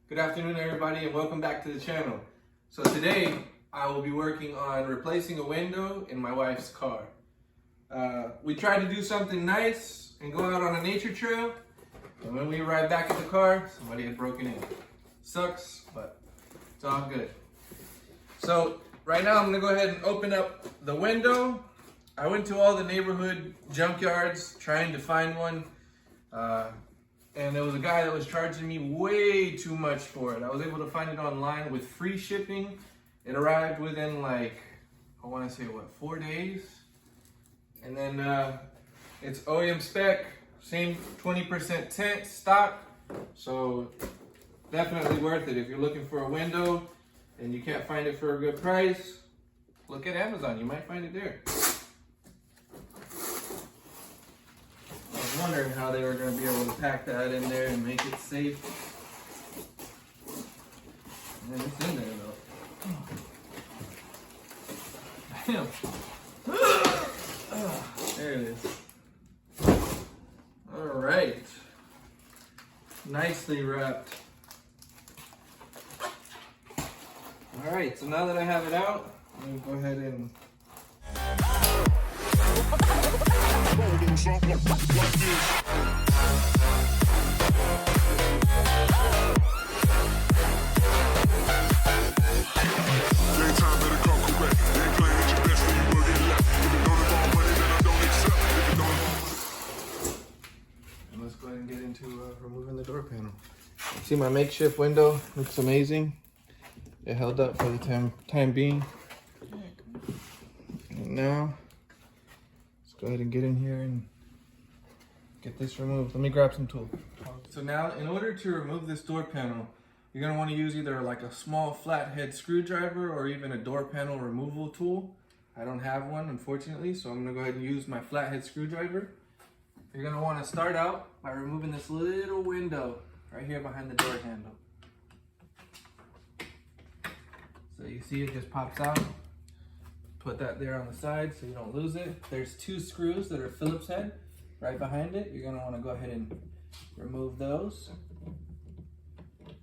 Good afternoon, everybody, and welcome back to the channel. So today, I will be working on replacing a window in my wife's car. We tried to do something nice and go out on a nature trail, and when we arrived back at the car, somebody had broken in. Sucks, but it's all good. So right now, I'm gonna go ahead and open up the window. I went to all the neighborhood junkyards trying to find one. And there was a guy that was charging me way too much for it. I was able to find it online with free shipping. It arrived within like, I want to say what, 4 days? And then it's OEM spec, same 20% tint stock. So definitely worth it. If you're looking for a window and you can't find it for a good price, look at Amazon, you might find it there. I was wondering how they were going to be able to pack that in there and make it safe. And it's in there though. Damn. There it is. All right. Nicely wrapped. All right, so now that I have it out, I'm going to go ahead and let's go ahead and get into removing the door panel. See, my makeshift window looks amazing. It held up for the time being. And now, let's go ahead and get in here and get this removed. Let me grab some tools. So now, in order to remove this door panel, you're gonna wanna use either like a small flathead screwdriver or even a door panel removal tool. I don't have one, unfortunately, so I'm gonna go ahead and use my flathead screwdriver. You're gonna wanna start out by removing this little window right here behind the door handle. So you see it just pops out. Put that there on the side so you don't lose it. There's 2 screws that are Phillips head right behind it. You're gonna wanna go ahead and remove those.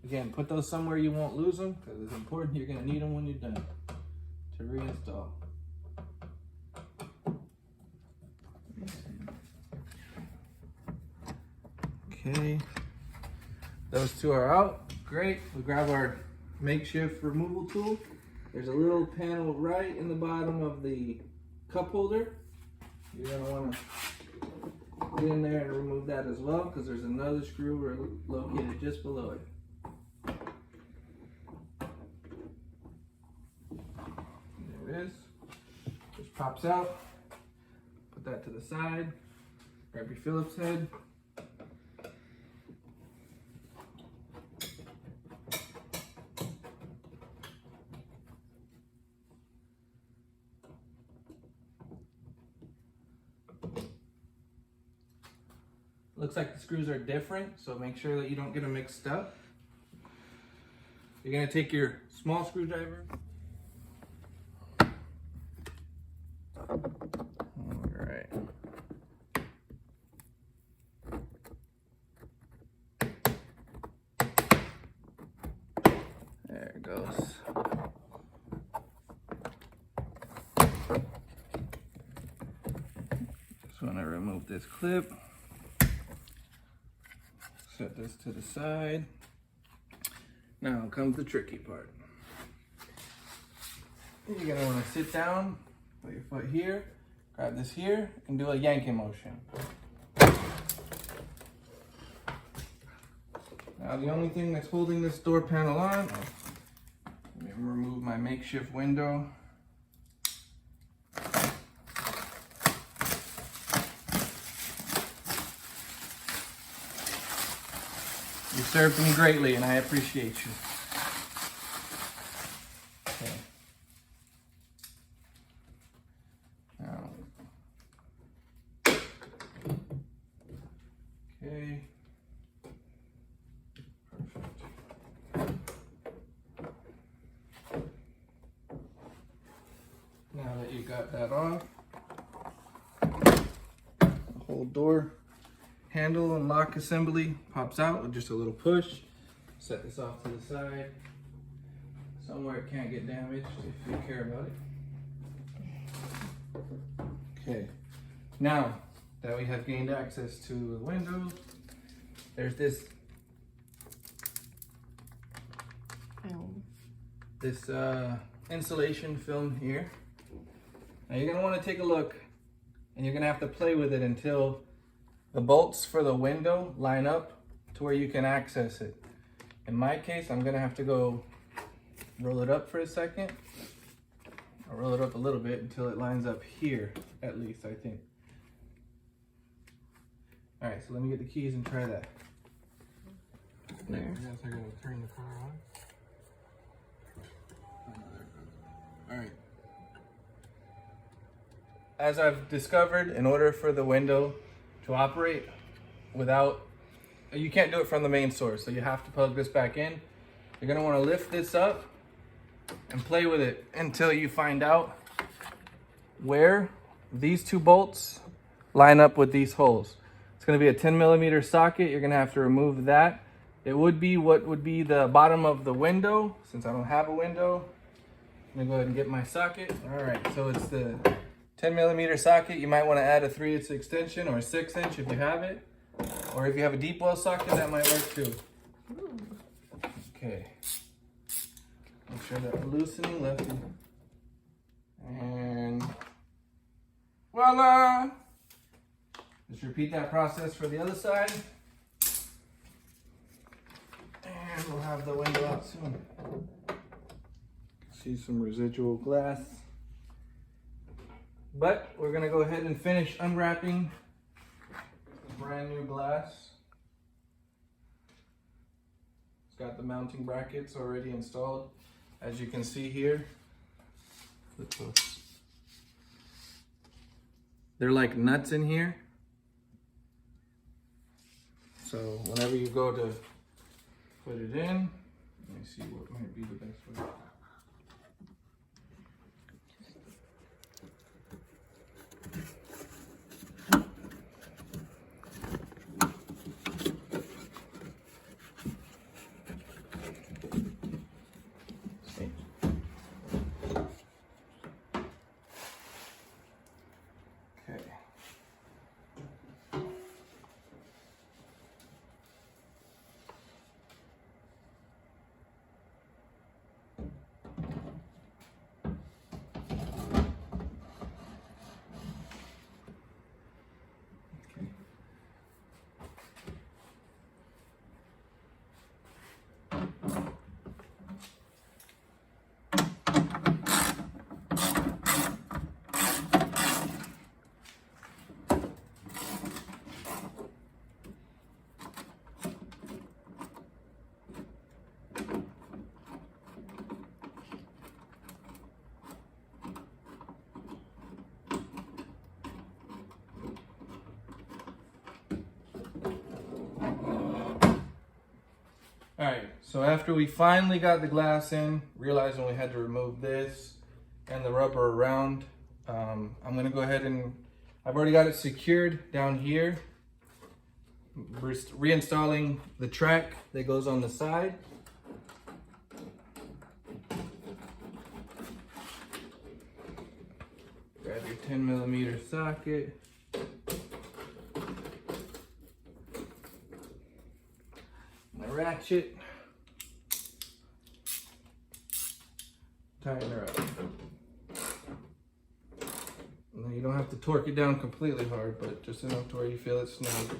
Again, put those somewhere you won't lose them because it's important. You're gonna need them when you're done to reinstall. Okay, those 2 are out. Great. We grab our makeshift removal tool. There's a little panel right in the bottom of the cup holder. You're gonna wanna get in there and remove that as well because there's another screw located just below it. There it is. Just pops out. Put that to the side. Grab your Phillips head. Looks like the screws are different, so make sure that you don't get them mixed up. You're gonna take your small screwdriver. All right. There it goes. Just wanna remove this clip. Set this to the side. Now comes the tricky part. You're gonna wanna sit down, put your foot here, grab this here, and do a yanking motion. Now the only thing that's holding this door panel on, let me remove my makeshift window. You served me greatly, and I appreciate you. Okay. Now. Okay. Perfect. Now that you got that off, the whole door handle and lock assembly pops out with just a little push. Set this off to the side, somewhere it can't get damaged if you care about it. Okay, now that we have gained access to the window, there's this insulation film here. Now you're gonna want to take a look, and you're gonna have to play with it until the bolts for the window line up to where you can access it. In my case, I'm gonna have to go roll it up for a second. I'll roll it up a little bit until it lines up here, at least, I think. All right, so let me get the keys and try that. There. I guess I'm gonna turn the car on. All right. As I've discovered, in order for the window to operate you can't do it from the main source, so you have to plug this back in. You're gonna wanna lift this up and play with it until you find out where these two bolts line up with these holes. It's gonna be a 10mm socket. You're gonna have to remove that. It would be what would be the bottom of the window. Since I don't have a window, I'm gonna go ahead and get my socket. All right, so it's the 10mm socket. You might wanna add a 3/8 extension or a 6" if you have it. Or if you have a deep well socket, that might work too. Okay. Make sure that we're loosening left. And voila! Just repeat that process for the other side. And we'll have the window out soon. See some residual glass. But we're gonna go ahead and finish unwrapping brand new glass. It's got the mounting brackets already installed, as you can see here. They're like nuts in here. So whenever you go to put it in, let me see what might be the best way. All right, so after we finally got the glass in, realizing we had to remove this and the rubber around, I'm gonna go ahead and, I've already got it secured down here. Reinstalling the track that goes on the side. Grab your 10mm socket. My ratchet. Tighten her up. Now you don't have to torque it down completely hard, but just enough to where you feel it snug.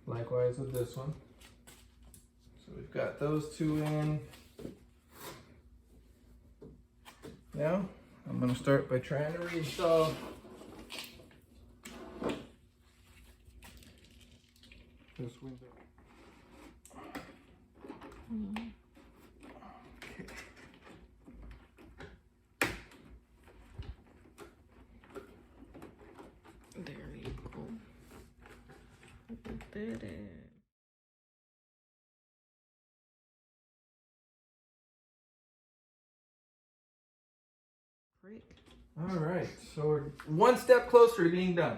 Likewise with this one. So we've got those two in. Now I'm going to start by trying to reinstall this window. Okay. There you go. Did it. Great. All right, so we're one step closer to being done.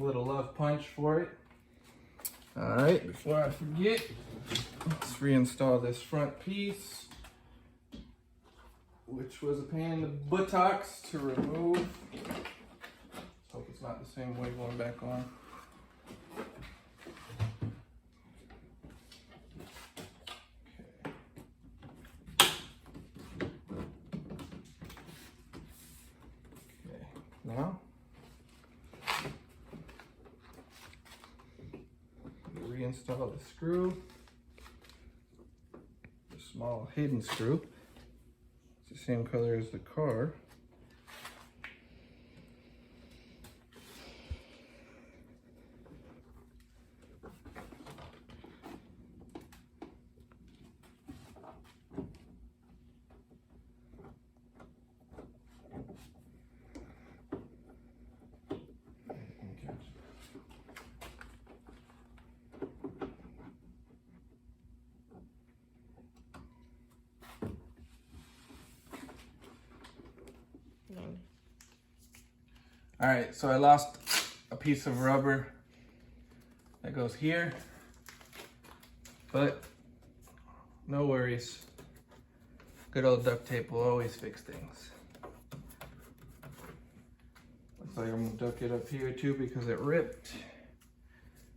A little love punch for it. All right, before I forget, let's reinstall this front piece, which was a pain in the buttocks to remove. Let's hope it's not the same way going back on. Okay, now reinstall the screw, the small hidden screw. It's the same color as the car. All right, so I lost a piece of rubber that goes here, but no worries. Good old duct tape will always fix things. Looks like I'm gonna duct it up here too because it ripped.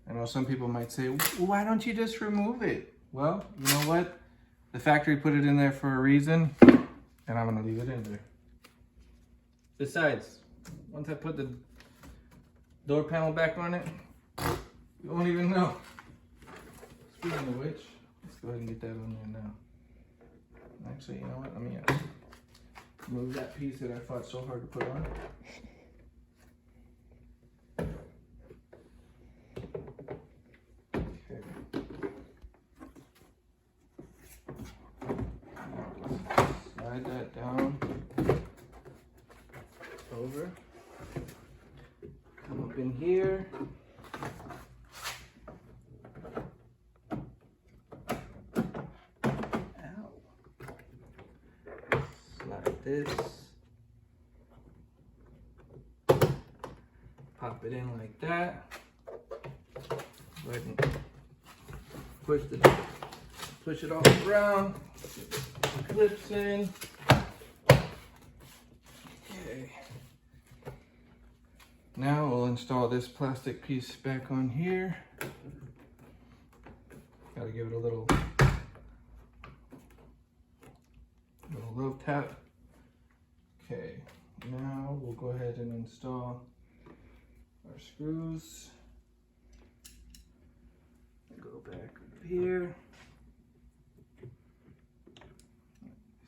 I know some people might say, why don't you just remove it? Well, you know what? The factory put it in there for a reason, and I'm gonna leave it in there. Besides, once I put the door panel back on it, you won't even know. Speaking of which, let's go ahead and get that on there now. Actually, you know what? Let me move that piece that I fought so hard to put on. Okay. Slide that down. Over. Come up in here. Ow. Slide this. Pop it in like that. Go ahead and push it all around. Get the clips in. Okay. Now we'll install this plastic piece back on here. Gotta give it a little love tap. Okay, now we'll go ahead and install our screws. Go back over here.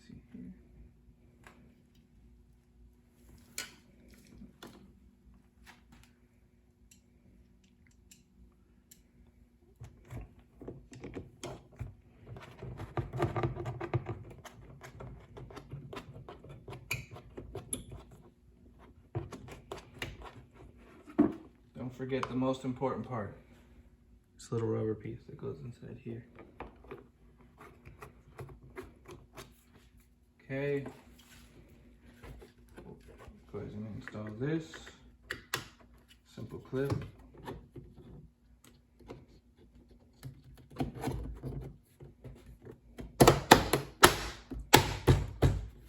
See here. Don't forget the most important part. This little rubber piece that goes inside here. Okay. Go ahead and install this. Simple clip.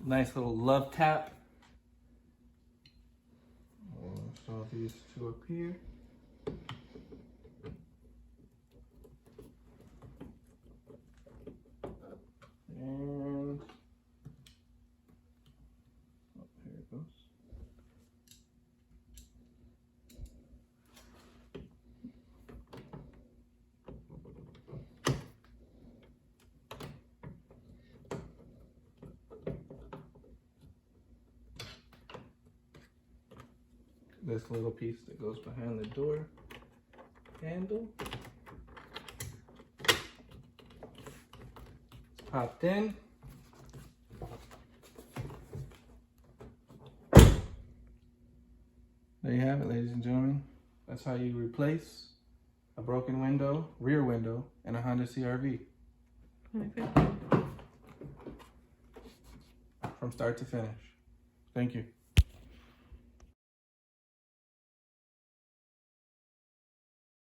Nice little love tap. We'll install these two up here. And oh, here it goes. This little piece that goes behind the door handle. It's popped in. There you have it, ladies and gentlemen. That's how you replace a broken window, rear window, in a Honda CRV. From start to finish. Thank you.